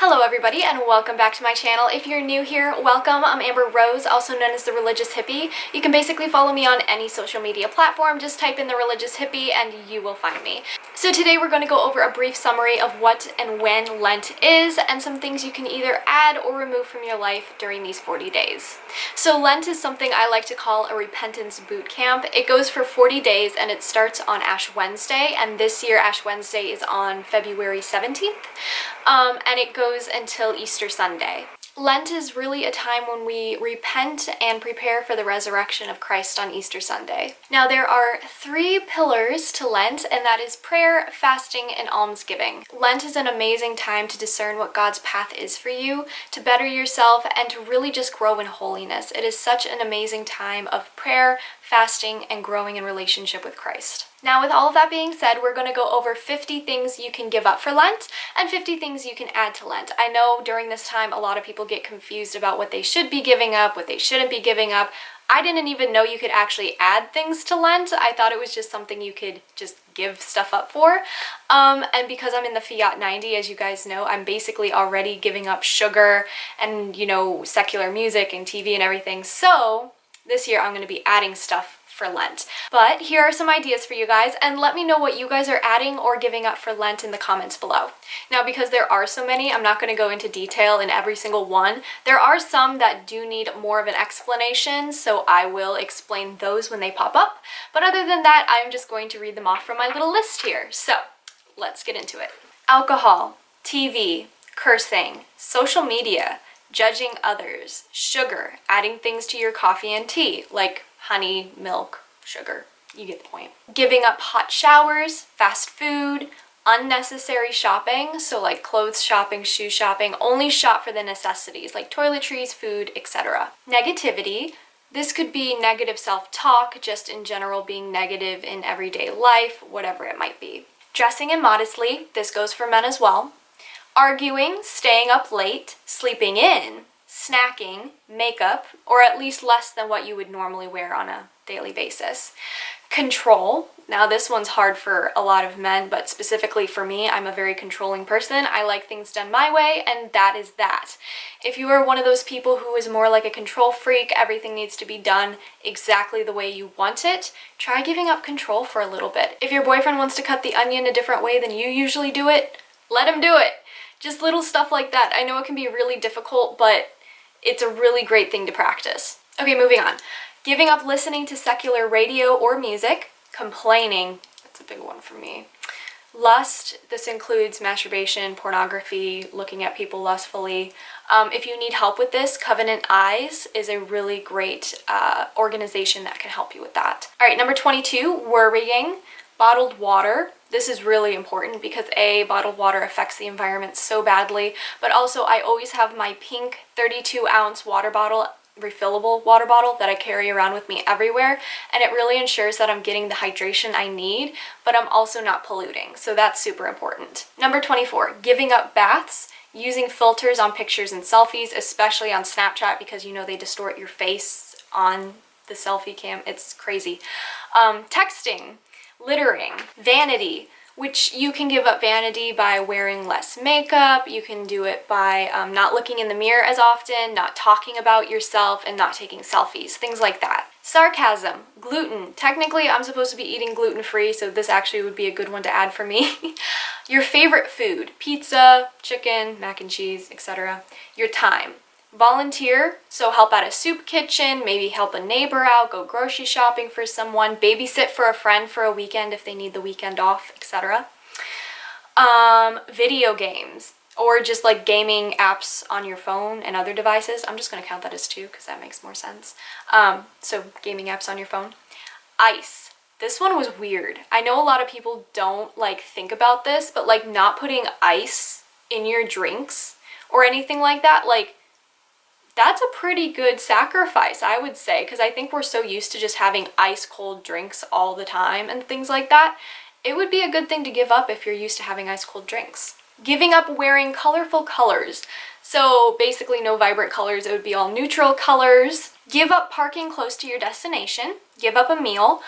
Hello everybody and welcome back to my channel. If you're new here, welcome. I'm Amber Rose, also known as the Religious Hippie. You can basically follow me on any social media platform. Just type in the Religious Hippie and you will find me. So today we're going to go over a brief summary of what and when Lent is and some things you can either add or remove from your life during these 40 days. So Lent is something I like to call a repentance boot camp. It goes for 40 days and it starts on Ash Wednesday, and this year Ash Wednesday is on February 17th. And it goes until Easter Sunday. Lent is really a time when we repent and prepare for the resurrection of Christ on Easter Sunday. Now there are 3 pillars to Lent, and that is prayer, fasting, and almsgiving. Lent is an amazing time to discern what God's path is for you, to better yourself, and to really just grow in holiness. It is such an amazing time of prayer, fasting, and growing in relationship with Christ. Now with all of that being said, we're going to go over 50 things you can give up for Lent and 50 things you can add to Lent. I know during this time a lot of people get confused about what they should be giving up, what they shouldn't be giving up. I didn't even know you could actually add things to Lent. I thought it was just something you could just give stuff up for. And because I'm in the Fiat 90, as you guys know, I'm basically already giving up sugar and, secular music and TV and everything. So this year I'm going to be adding stuff for Lent. But here are some ideas for you guys, and let me know what you guys are adding or giving up for Lent in the comments below. Now, because there are so many, I'm not going to go into detail in every single one. There are some that do need more of an explanation, so I will explain those when they pop up. But other than that, I'm just going to read them off from my little list here. So let's get into it. Alcohol, TV, cursing, social media, judging others, sugar, adding things to your coffee and tea, like honey, milk, sugar. You get the point. Giving up hot showers, fast food, unnecessary shopping, so like clothes shopping, shoe shopping, only shop for the necessities like toiletries, food, etc. Negativity. This could be negative self-talk, just in general being negative in everyday life, whatever it might be. Dressing immodestly. This goes for men as well. Arguing, staying up late, sleeping in, snacking, makeup, or at least less than what you would normally wear on a daily basis. Control. Now this one's hard for a lot of men, but specifically for me, I'm a very controlling person. I like things done my way, and that is that. If you are one of those people who is more like a control freak, everything needs to be done exactly the way you want it, try giving up control for a little bit. If your boyfriend wants to cut the onion a different way than you usually do it, let him do it. Just little stuff like that. I know it can be really difficult, but it's a really great thing to practice. Okay, moving on. Giving up listening to secular radio or music. Complaining. That's a big one for me. Lust. This includes masturbation, pornography, looking at people lustfully. If you need help with this, Covenant Eyes is a really great organization that can help you with that. All right, number 22, worrying. Bottled water. This is really important because bottled water affects the environment so badly, but also I always have my pink 32-ounce water bottle, refillable water bottle that I carry around with me everywhere, and it really ensures that I'm getting the hydration I need, but I'm also not polluting, so that's super important. Number 24, giving up baths. Using filters on pictures and selfies, especially on Snapchat, because they distort your face on the selfie cam. It's crazy. Texting. Littering, vanity, which you can give up vanity by wearing less makeup. You can do it by not looking in the mirror as often, not talking about yourself, and not taking selfies, things like that. Sarcasm, gluten. Technically, I'm supposed to be eating gluten-free, so this actually would be a good one to add for me. Your favorite food, pizza, chicken, mac and cheese, etc. Your time. Volunteer, so help at a soup kitchen, maybe help a neighbor out, go grocery shopping for someone, babysit for a friend for a weekend if they need the weekend off, etc. Video games, or just like gaming apps on your phone and other devices. I'm just going to count that as 2 because that makes more sense. So gaming apps on your phone. Ice. This one was weird. I know a lot of people don't think about this, but not putting ice in your drinks or anything like that, that's a pretty good sacrifice, I would say, because I think we're so used to just having ice cold drinks all the time and things like that. It would be a good thing to give up if you're used to having ice cold drinks. Giving up wearing colorful colors. So basically no vibrant colors, it would be all neutral colors. Give up parking close to your destination. Give up a meal.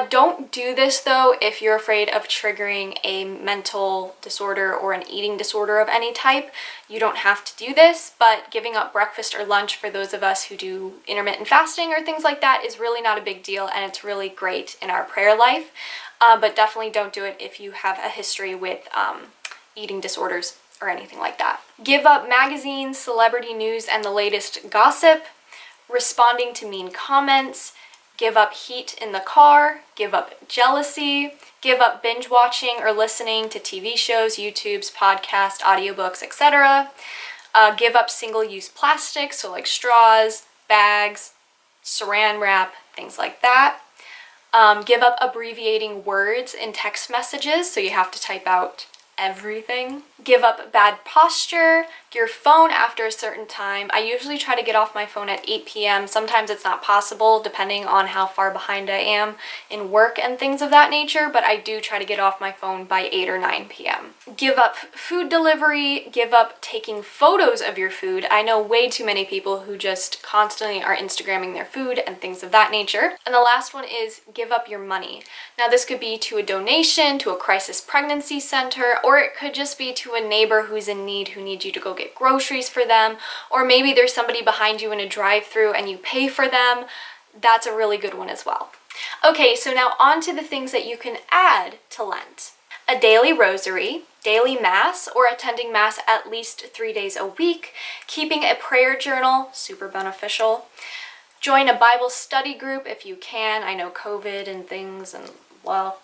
Don't do this though if you're afraid of triggering a mental disorder or an eating disorder of any type. You don't have to do this, but giving up breakfast or lunch for those of us who do intermittent fasting or things like that is really not a big deal, and it's really great in our prayer life. But definitely don't do it if you have a history with eating disorders or anything like that. Give up magazines, celebrity news, and the latest gossip. Responding to mean comments. Give up heat in the car, give up jealousy, give up binge watching or listening to TV shows, YouTubes, podcasts, audiobooks, etc. Give up single-use plastics, so like straws, bags, saran wrap, things like that. Give up abbreviating words in text messages, so you have to type out everything. Give up bad posture, your phone after a certain time. I usually try to get off my phone at 8 p.m. Sometimes it's not possible depending on how far behind I am in work and things of that nature, but I do try to get off my phone by 8 or 9 p.m. Give up food delivery, give up taking photos of your food. I know way too many people who just constantly are Instagramming their food and things of that nature. And the last one is give up your money. Now this could be to a donation, to a crisis pregnancy center, or it could just be to a neighbor who's in need who needs you to go get groceries for them, or maybe there's somebody behind you in a drive-thru and you pay for them. That's a really good one as well. Okay, so now on to the things that you can add to Lent. A daily rosary, daily mass, or attending mass at least 3 days a week, keeping a prayer journal, super beneficial. Join a Bible study group if you can. I know COVID and things, and well,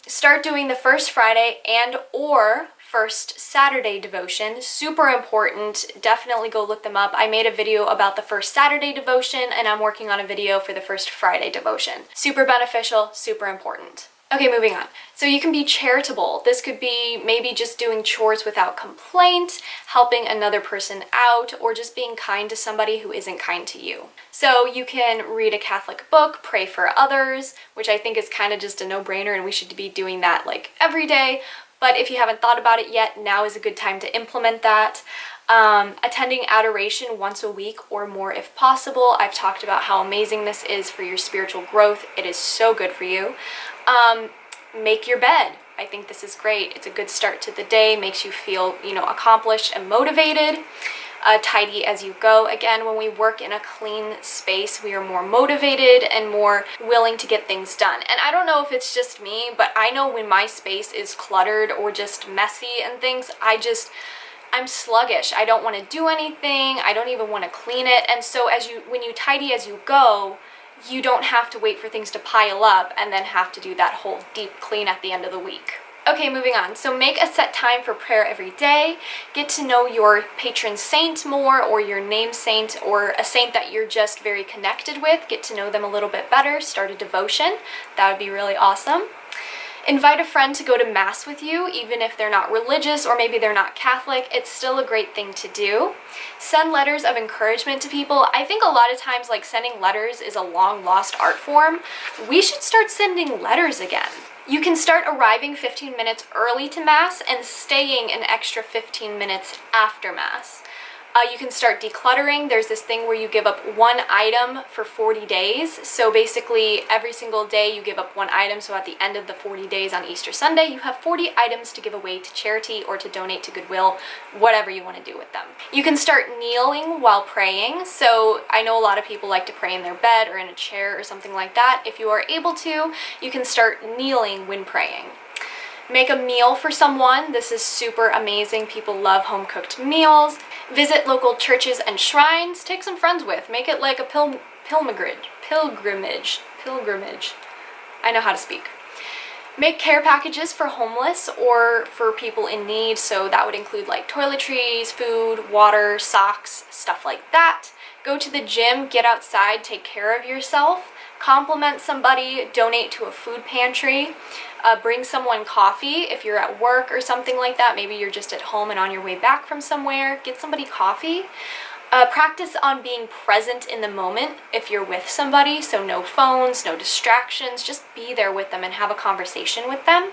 start doing the first Friday and or first Saturday devotion. Super important. Definitely go look them up. I made a video about the first Saturday devotion, and I'm working on a video for the first Friday devotion. Super beneficial, super important. Okay, moving on. So you can be charitable. This could be maybe just doing chores without complaint, helping another person out, or just being kind to somebody who isn't kind to you. So you can read a Catholic book, pray for others, which I think is kind of just a no-brainer, and we should be doing that like every day. But if you haven't thought about it yet, now is a good time to implement that. Attending adoration once a week or more if possible. I've talked about how amazing this is for your spiritual growth. It is so good for you. Make your bed. I think this is great. It's a good start to the day, makes you feel, accomplished and motivated. Tidy as you go. Again, when we work in a clean space, we are more motivated and more willing to get things done. And I don't know if it's just me, but I know when my space is cluttered or just messy and things, I'm sluggish. I don't want to do anything. I don't even want to clean it. And so when you tidy as you go, you don't have to wait for things to pile up and then have to do that whole deep clean at the end of the week. Okay, moving on. So make a set time for prayer every day. Get to know your patron saint more, or your name saint, or a saint that you're just very connected with. Get to know them a little bit better. Start a devotion. That would be really awesome. Invite a friend to go to Mass with you, even if they're not religious or maybe they're not Catholic. It's still a great thing to do. Send letters of encouragement to people. I think a lot of times, like, sending letters is a long lost art form. We should start sending letters again. You can start arriving 15 minutes early to Mass and staying an extra 15 minutes after Mass. You can start decluttering. There's this thing where you give up one item for 40 days. So basically every single day you give up one item. So at the end of the 40 days on Easter Sunday, you have 40 items to give away to charity or to donate to Goodwill, whatever you want to do with them. You can start kneeling while praying. So I know a lot of people like to pray in their bed or in a chair or something like that. If you are able to, you can start kneeling when praying. Make a meal for someone. This is super amazing. People love home-cooked meals. Visit local churches and shrines. Take some friends with. Make it like a pilgrimage. I know how to speak. Make care packages for homeless or for people in need. So that would include like toiletries, food, water, socks, stuff like that. Go to the gym, get outside, take care of yourself. Compliment somebody, donate to a food pantry. Bring someone coffee if you're at work or something like that. Maybe you're just at home and on your way back from somewhere. Get somebody coffee. Practice on being present in the moment if you're with somebody. So no phones, no distractions. Just be there with them and have a conversation with them.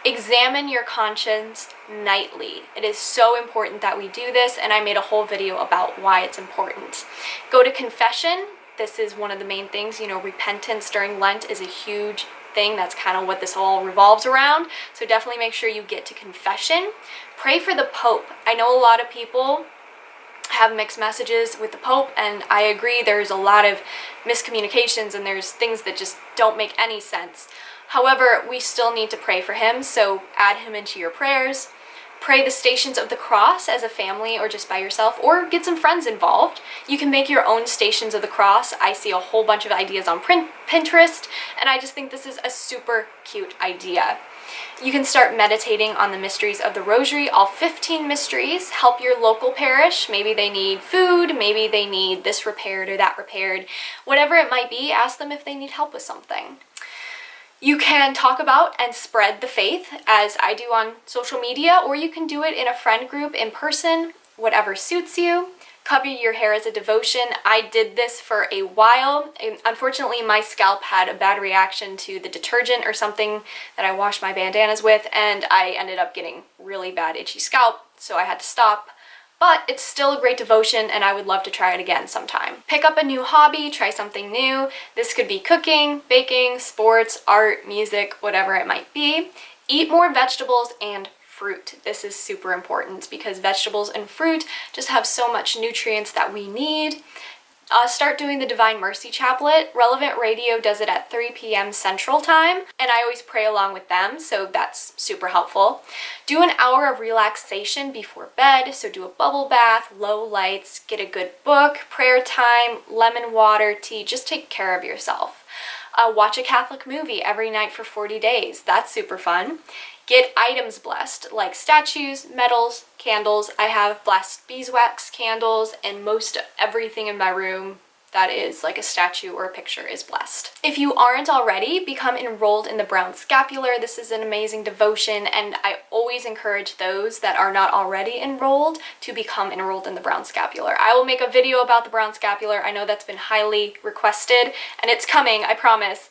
Examine your conscience nightly. It is so important that we do this, and I made a whole video about why it's important. Go to confession. this is one of the main things. You know, repentance during Lent is a huge thing. That's kind of what this all revolves around. So definitely make sure you get to confession. Pray for the Pope. I know a lot of people have mixed messages with the Pope, and I agree there's a lot of miscommunications and there's things that just don't make any sense. However, we still need to pray for him, so add him into your prayers. Pray the Stations of the Cross as a family or just by yourself, or get some friends involved. You can make your own Stations of the Cross. I see a whole bunch of ideas on Pinterest, and I just think this is a super cute idea. You can start meditating on the mysteries of the Rosary, all 15 mysteries. Help your local parish. Maybe they need food, maybe they need this repaired or that repaired. Whatever it might be, ask them if they need help with something. You can talk about and spread the faith, as I do on social media, or you can do it in a friend group in person, whatever suits you. Cover your hair as a devotion. I did this for a while. Unfortunately, my scalp had a bad reaction to the detergent or something that I washed my bandanas with, and I ended up getting really bad itchy scalp, so I had to stop. But it's still a great devotion, and I would love to try it again sometime. Pick up a new hobby, try something new. This could be cooking, baking, sports, art, music, whatever it might be. Eat more vegetables and fruit. This is super important because vegetables and fruit just have so much nutrients that we need. Start doing the Divine Mercy Chaplet. Relevant Radio does it at 3 p.m. Central Time, and I always pray along with them, so that's super helpful. Do an hour of relaxation before bed, so do a bubble bath, low lights, get a good book, prayer time, lemon water, tea, just take care of yourself. Watch a Catholic movie every night for 40 days. That's super fun. Get items blessed, like statues, medals, candles. I have blessed beeswax candles, and most everything in my room that is like a statue or a picture is blessed. If you aren't already, become enrolled in the Brown Scapular. This is an amazing devotion, and I always encourage those that are not already enrolled to become enrolled in the Brown Scapular. I will make a video about the Brown Scapular. I know that's been highly requested, and it's coming, I promise.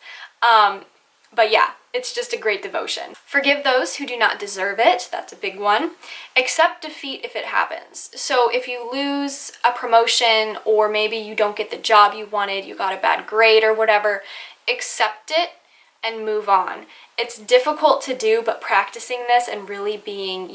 But yeah, it's just a great devotion. Forgive those who do not deserve it. That's a big one. Accept defeat if it happens. So if you lose a promotion, or maybe you don't get the job you wanted, you got a bad grade or whatever, accept it and move on. It's difficult to do, but practicing this and really being,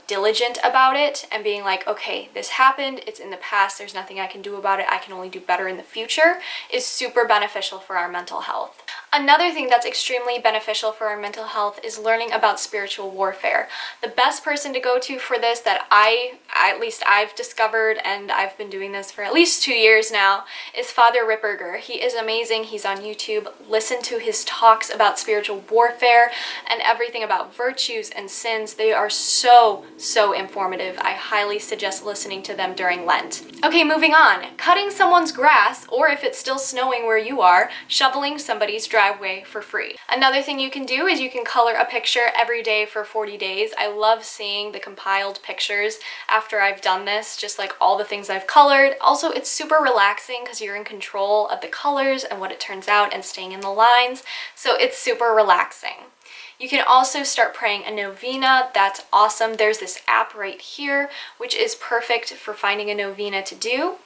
diligent about it and being like, okay, this happened, it's in the past, there's nothing I can do about it, I can only do better in the future, is super beneficial for our mental health. Another thing that's extremely beneficial for our mental health is learning about spiritual warfare. The best person to go to for this that I've discovered, and I've been doing this for at least 2 years now, is Father Ripperger. He is amazing. He's on YouTube. Listen to his talks about spiritual warfare and everything about virtues and sins. They are so informative. I highly suggest listening to them during Lent. Okay, moving on. Cutting someone's grass, or if it's still snowing where you are, shoveling somebody's driveway for free. Another thing you can do is you can color a picture every day for 40 days. I love seeing the compiled pictures after I've done this, just like all the things I've colored. Also, it's super relaxing because you're in control of the colors and what it turns out and staying in the lines, so it's super relaxing. You can also start praying a novena. That's awesome. There's this app right here, which is perfect for finding a novena to do.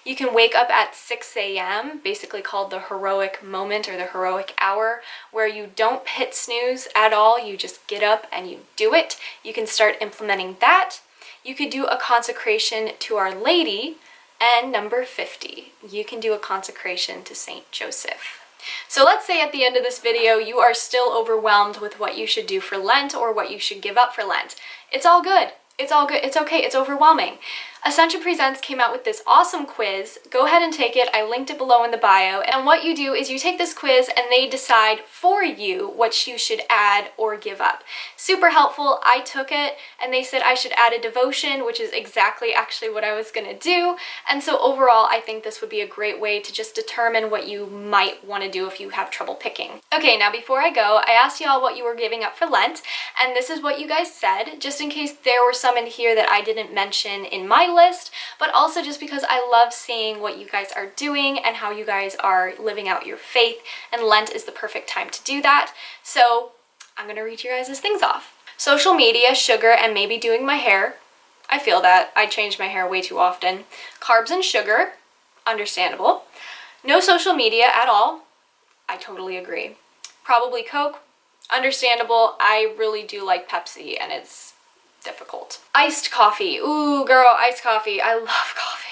You can wake up at 6 a.m., basically called the heroic moment or the heroic hour, where you don't hit snooze at all. You just get up and you do it. You can start implementing that. You could do a consecration to Our Lady. And number 50, you can do a consecration to Saint Joseph. So let's say at the end of this video you are still overwhelmed with what you should do for Lent or what you should give up for Lent. It's all good. It's all good. It's okay. It's overwhelming. Ascension Presents came out with this awesome quiz. Go ahead and take it. I linked it below in the bio. And what you do is you take this quiz and they decide for you what you should add or give up. Super helpful. I took it and they said I should add a devotion, which is exactly actually what I was going to do. And so overall, I think this would be a great way to just determine what you might want to do if you have trouble picking. Okay, now before I go, I asked y'all what you were giving up for Lent, and this is what you guys said, just in case there were some in here that I didn't mention in my list, but also just because I love seeing what you guys are doing and how you guys are living out your faith, and Lent is the perfect time to do that. So I'm gonna read your guys' things off. Social media, sugar, and maybe doing my hair. I feel that. I change my hair way too often. Carbs and sugar, understandable. No social media at all. I totally agree. Probably Coke. Understandable. I really do like Pepsi and it's difficult. Iced coffee. Ooh, girl, iced coffee. I love coffee.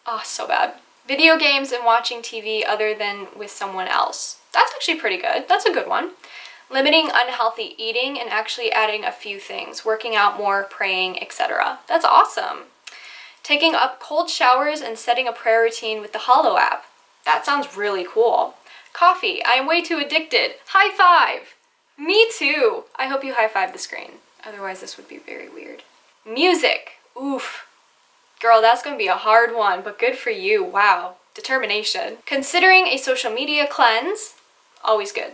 Oh, so bad. Video games and watching TV other than with someone else. That's actually pretty good. That's a good one. Limiting unhealthy eating and actually adding a few things. Working out more, praying, etc. That's awesome. Taking up cold showers and setting a prayer routine with the Hollow app. That sounds really cool. Coffee. I am way too addicted. High five. Me too. I hope you high five the screen. Otherwise this would be very weird. Music. Oof. Girl, that's going to be a hard one, but good for you. Wow. Determination. Considering a social media cleanse. Always good.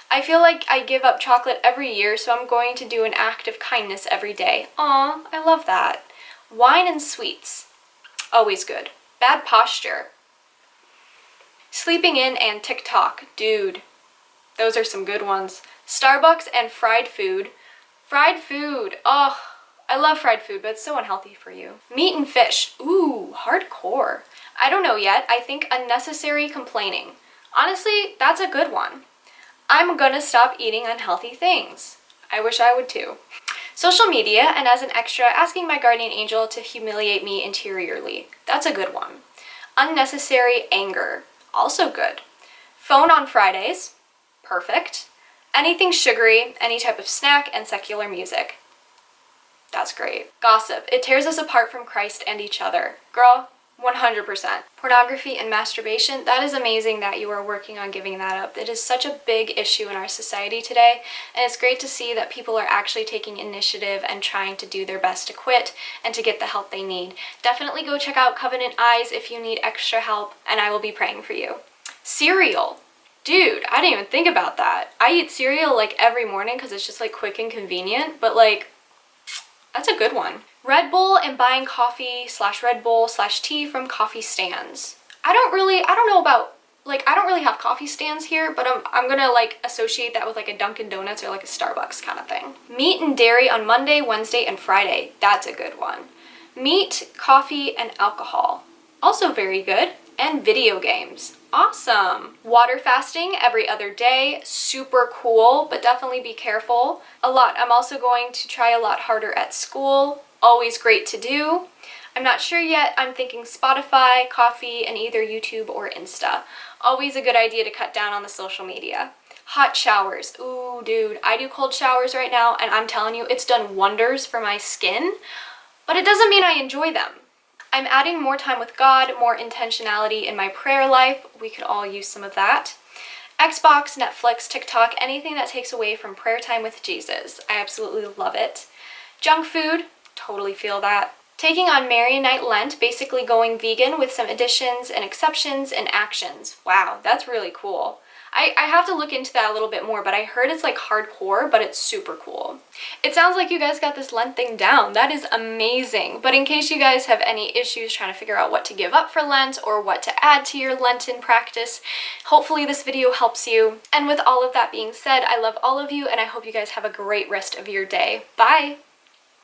I feel like I give up chocolate every year, so I'm going to do an act of kindness every day. Aw, I love that. Wine and sweets. Always good. Bad posture. Sleeping in and TikTok. Dude, those are some good ones. Starbucks and fried food. Fried food. Oh, I love fried food, but it's so unhealthy for you. Meat and fish. Ooh, hardcore. I don't know yet. I think unnecessary complaining. Honestly, that's a good one. I'm gonna stop eating unhealthy things. I wish I would too. Social media, and as an extra, asking my guardian angel to humiliate me interiorly. That's a good one. Unnecessary anger. Also good. Phone on Fridays. Perfect. Anything sugary, any type of snack, and secular music. That's great. Gossip. It tears us apart from Christ and each other. Girl, 100%. Pornography and masturbation. That is amazing that you are working on giving that up. It is such a big issue in our society today, and it's great to see that people are actually taking initiative and trying to do their best to quit and to get the help they need. Definitely go check out Covenant Eyes if you need extra help, and I will be praying for you. Cereal. Dude, I didn't even think about that. I eat cereal like every morning because it's just like quick and convenient, but like, that's a good one. Red Bull and buying coffee / Red Bull / tea from coffee stands. I don't really have coffee stands here, but I'm gonna like associate that with like a Dunkin' Donuts or like a Starbucks kind of thing. Meat and dairy on Monday, Wednesday, and Friday. That's a good one. Meat, coffee, and alcohol. Also very good. And video games. Awesome. Water fasting every other day. Super cool, but definitely be careful. A lot. I'm also going to try a lot harder at school. Always great to do. I'm not sure yet. I'm thinking Spotify, coffee, and either YouTube or Insta. Always a good idea to cut down on the social media. Hot showers. Ooh, dude. I do cold showers right now, and I'm telling you, it's done wonders for my skin, but it doesn't mean I enjoy them. I'm adding more time with God, more intentionality in my prayer life. We could all use some of that. Xbox, Netflix, TikTok, anything that takes away from prayer time with Jesus. I absolutely love it. Junk food, totally feel that. Taking on Mary Night Lent, basically going vegan with some additions and exceptions and actions. Wow, that's really cool. I have to look into that a little bit more, but I heard it's like hardcore, but it's super cool. It sounds like you guys got this Lent thing down. That is amazing. But in case you guys have any issues trying to figure out what to give up for Lent or what to add to your Lenten practice, hopefully this video helps you. And with all of that being said, I love all of you and I hope you guys have a great rest of your day. Bye!